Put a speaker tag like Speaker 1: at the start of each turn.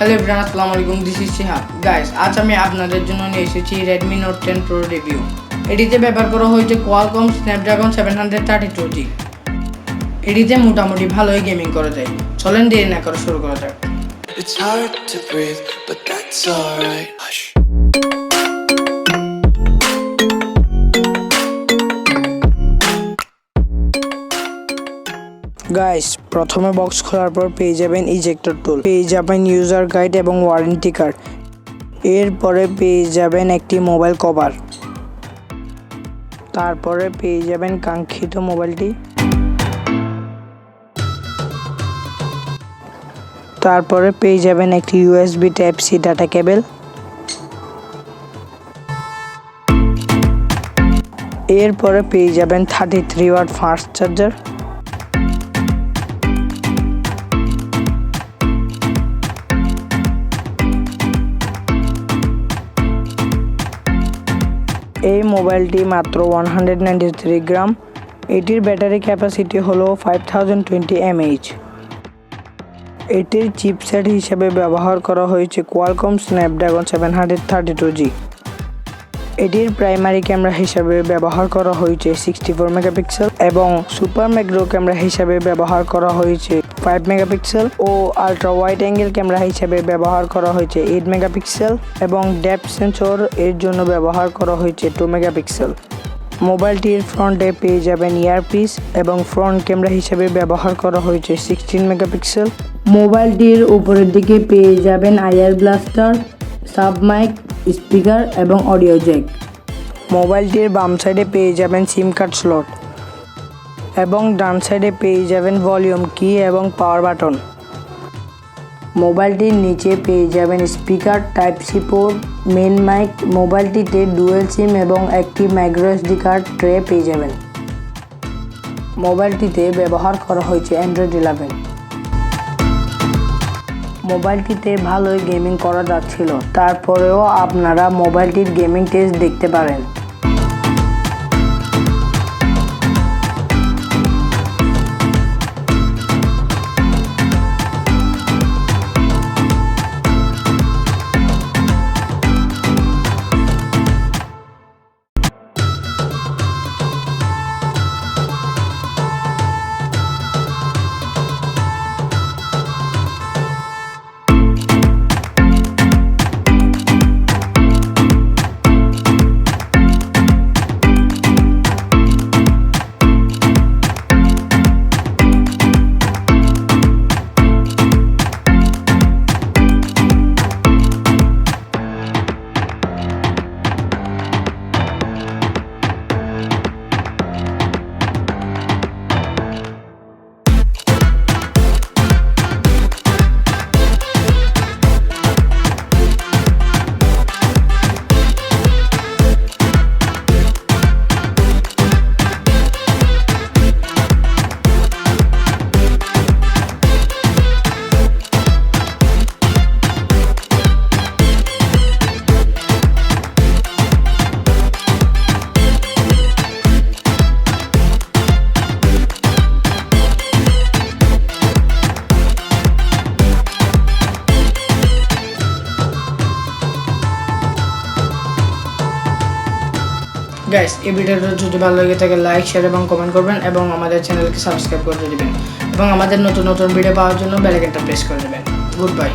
Speaker 1: Hello everyone, আসসালামু আলাইকুম। This is Shihab. Guys, আজ আমি আপনাদের জন্য নিয়ে এসেছি Redmi Note 10 Pro রিভিউ। এটিতে ব্যবহার করা হয়েছে Qualcomm Snapdragon 732G। এটিতে মোটামুটি ভালোই গেমিং করা যায়। চলেন দেরি না করে শুরু করা যাক। It's hard to breathe, but that's alright. Hush. Guys, প্রথমে বক্স খোলার পর পেয়ে যাবেন ইজেক্টর টুল, পেয়ে যাবেন ইউজার গাইড এবং ওয়ারেন্টি কার্ড। এরপরে পেয়ে যাবেন একটি মোবাইল কভার, তারপরে পেয়ে যাবেন কাঙ্ক্ষিত মোবাইলটি, তারপরে পেয়ে যাবেন একটি USB Type-C ডাটা কেবল, এরপরে পেয়ে যাবেন 33 ওয়াট ফাস্ট চার্জার, এই মোবাইলটি মাত্র 193 গ্রাম। এটির ব্যাটারি ক্যাপাসিটি হলো 5020 mAh। এটির চিপসেট হিসেবে ব্যবহার করা হয়েছে Qualcomm Snapdragon 732G। এটির প্রাইমারি ক্যামেরা হিসেবে ব্যবহার করা হয়েছে 64 মেগাপিক্সেল এবং সুপার ম্যাক্রো ক্যামেরা হিসেবে ব্যবহার করা হয়েছে 5 মেগাপিক্সেল ও আলট্রা ওয়াইড অ্যাঙ্গেল ক্যামেরা হিসেবে ব্যবহার করা হয়েছে 8 মেগাপিক্সেল এবং ডেপথ সেন্সর এর জন্য ব্যবহার করা হয়েছে 2 মেগাপিক্সেল। মোবাইলটির ফ্রন্টে পেয়ে যাবেন ইয়ারপিস এবং ফ্রন্ট ক্যামেরা হিসেবে ব্যবহার করা হয়েছে 16 মেগাপিক্সেল। মোবাইলটির উপরের দিকে পেয়ে যাবেন IR blaster, sub mic, speaker এবং অডিও জ্যাক। মোবাইলটির বাম সাইডে পেয়ে যাবেন সিম কার্ড স্লট এবং ডান সাইডে পেয়ে যাবেন ভলিউম কি এবং পাওয়ার বাটন। মোবাইলটির নিচে পেয়ে যাবেন speaker, Type-C port, main mike. মোবাইলটিতে ডুয়েল সিম এবং একটি মাইক্রো এসডি কার্ড ট্রে পেয়ে যাবেন। মোবাইলটিতে ব্যবহার করা হয়েছে Android 11। মোবাইলটিতে ভালোই গেমিং করা যাচ্ছিল, তারপরেও আপনারা মোবাইলটির গেমিং টেস্ট দেখতে পারেন। গাইস, এই ভিডিওটা যদি ভালো লাগে থাকে লাইক, শেয়ার এবং কমেন্ট করবেন এবং আমাদের চ্যানেলকে সাবস্ক্রাইব করে দিবেন এবং আমাদের নতুন নতুন ভিডিও পাওয়ার জন্য বেল আইকনটা প্রেস করে দেবেন। Good bye.